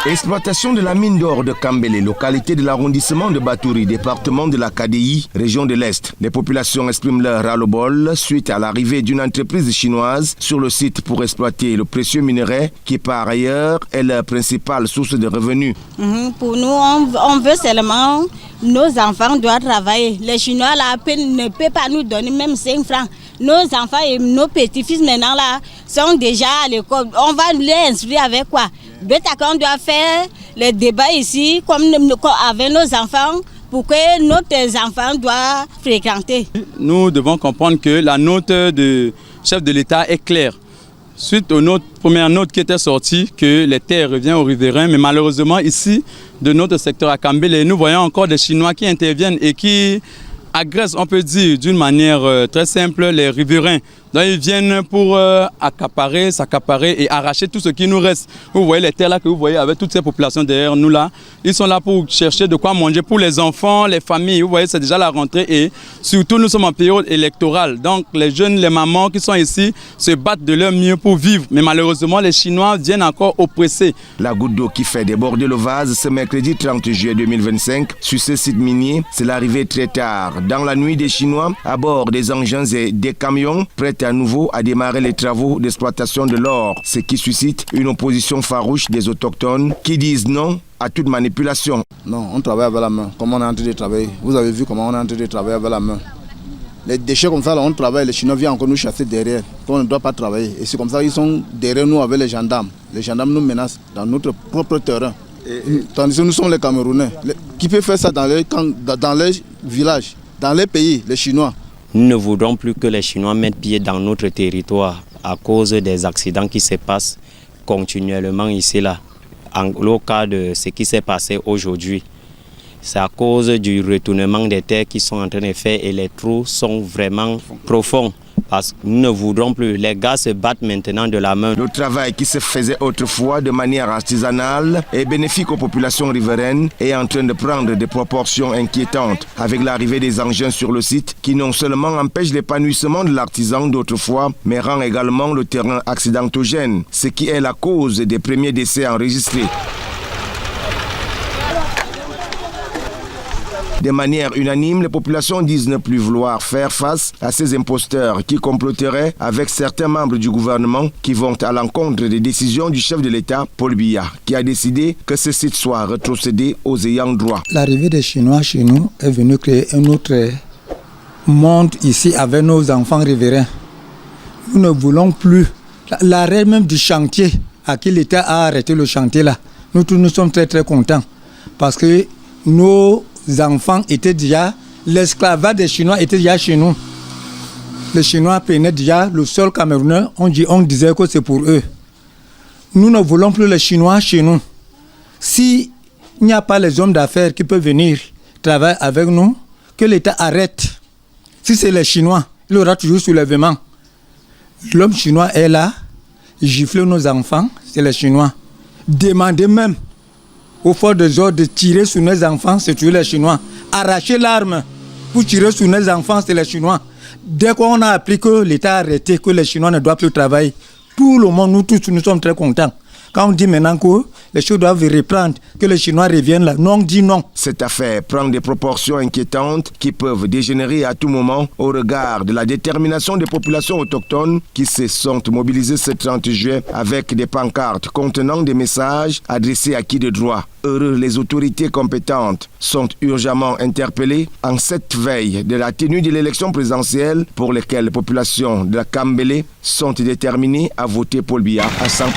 Exploitation de la mine d'or de Kambélé, localité de l'arrondissement de Batouri, département de la KDI, région de l'Est. Les populations expriment leur ras-le-bol suite à l'arrivée d'une entreprise chinoise sur le site pour exploiter le précieux minerai qui par ailleurs est leur principale source de revenus. Pour nous, on veut seulement nos enfants doivent travailler. Les Chinois là, ne peuvent pas nous donner même 5 francs. Nos enfants et nos petits-fils maintenant là sont déjà à l'école. On va les instruire avec quoi? On doit faire les débats ici comme avec nos enfants pour que nos enfants doivent fréquenter. Nous devons comprendre que la note du chef de l'État est claire. Suite aux premières notes qui étaient sorties, que les terres reviennent aux riverains, mais malheureusement ici, de notre secteur à Kambélé, nous voyons encore des Chinois qui interviennent et qui agressent, on peut dire d'une manière très simple, les riverains. Donc ils viennent pour s'accaparer et arracher tout ce qui nous reste. Vous voyez les terres là que vous voyez avec toutes ces populations derrière nous là. Ils sont là pour chercher de quoi manger pour les enfants, les familles. Vous voyez, c'est déjà la rentrée et surtout nous sommes en période électorale. Donc les jeunes, les mamans qui sont ici se battent de leur mieux pour vivre. Mais malheureusement, les Chinois viennent encore oppresser. La goutte d'eau qui fait déborder le vase ce mercredi 30 juillet 2025 sur ce site minier, c'est l'arrivée très tard dans la nuit des Chinois à bord des engins et des camions prêts à nouveau à démarrer les travaux d'exploitation de l'or, ce qui suscite une opposition farouche des autochtones qui disent non à toute manipulation. Non, on travaille avec la main, comme on est en train de travailler. Vous avez vu comment on est en train de travailler avec la main. Les déchets comme ça, là, on travaille, les Chinois viennent encore nous chasser derrière, qu'on ne doit pas travailler. Et c'est comme ça qu'ils sont derrière nous avec les gendarmes. Les gendarmes nous menacent dans notre propre terrain. Tandis que nous sommes les Camerounais. Qui peut faire ça dans les villages, dans les pays, les Chinois? Nous ne voudrons plus que les Chinois mettent pied dans notre territoire à cause des accidents qui se passent continuellement ici là. En le cas de ce qui s'est passé aujourd'hui, c'est à cause du retournement des terres qui sont en train de faire et les trous sont vraiment profonds. Parce que nous ne voudrons plus. Les gars se battent maintenant de la main. Le travail qui se faisait autrefois de manière artisanale et bénéfique aux populations riveraines est en train de prendre des proportions inquiétantes avec l'arrivée des engins sur le site qui non seulement empêche l'épanouissement de l'artisan d'autrefois, mais rend également le terrain accidentogène, ce qui est la cause des premiers décès enregistrés. De manière unanime, les populations disent ne plus vouloir faire face à ces imposteurs qui comploteraient avec certains membres du gouvernement qui vont à l'encontre des décisions du chef de l'État, Paul Biya, qui a décidé que ce site soit rétrocédé aux ayants droit. L'arrivée des Chinois chez nous est venue créer un autre monde ici avec nos enfants riverains. Nous ne voulons plus l'arrêt même du chantier à qui l'État a arrêté le chantier là. Nous tous nous sommes très très contents parce que nos enfants étaient déjà, l'esclavage des Chinois était déjà chez nous. Les Chinois prenaient déjà le sol Camerounais, on disait que c'est pour eux. Nous ne voulons plus les Chinois chez nous. S'il n'y a pas les hommes d'affaires qui peuvent venir travailler avec nous, que l'État arrête. Si c'est les Chinois, il y aura toujours soulèvement. L'homme chinois est là, gifler nos enfants, c'est les Chinois. Demandez même au fort des ordres de tirer sur nos enfants, c'est tuer les Chinois. Arracher l'arme pour tirer sur nos enfants, c'est les Chinois. Dès qu'on a appris que l'État a arrêté, que les Chinois ne doivent plus travailler, tout le monde, nous tous, nous sommes très contents. Quand on dit maintenant que les choses doivent reprendre, que les Chinois reviennent là, nous on dit non. Cette affaire prend des proportions inquiétantes qui peuvent dégénérer à tout moment au regard de la détermination des populations autochtones qui se sont mobilisées ce 30 juillet avec des pancartes contenant des messages adressés à qui de droit. Heureux, les autorités compétentes sont urgemment interpellées en cette veille de la tenue de l'élection présidentielle pour laquelle les populations de la Kambélé sont déterminées à voter Paul Biya à 100%.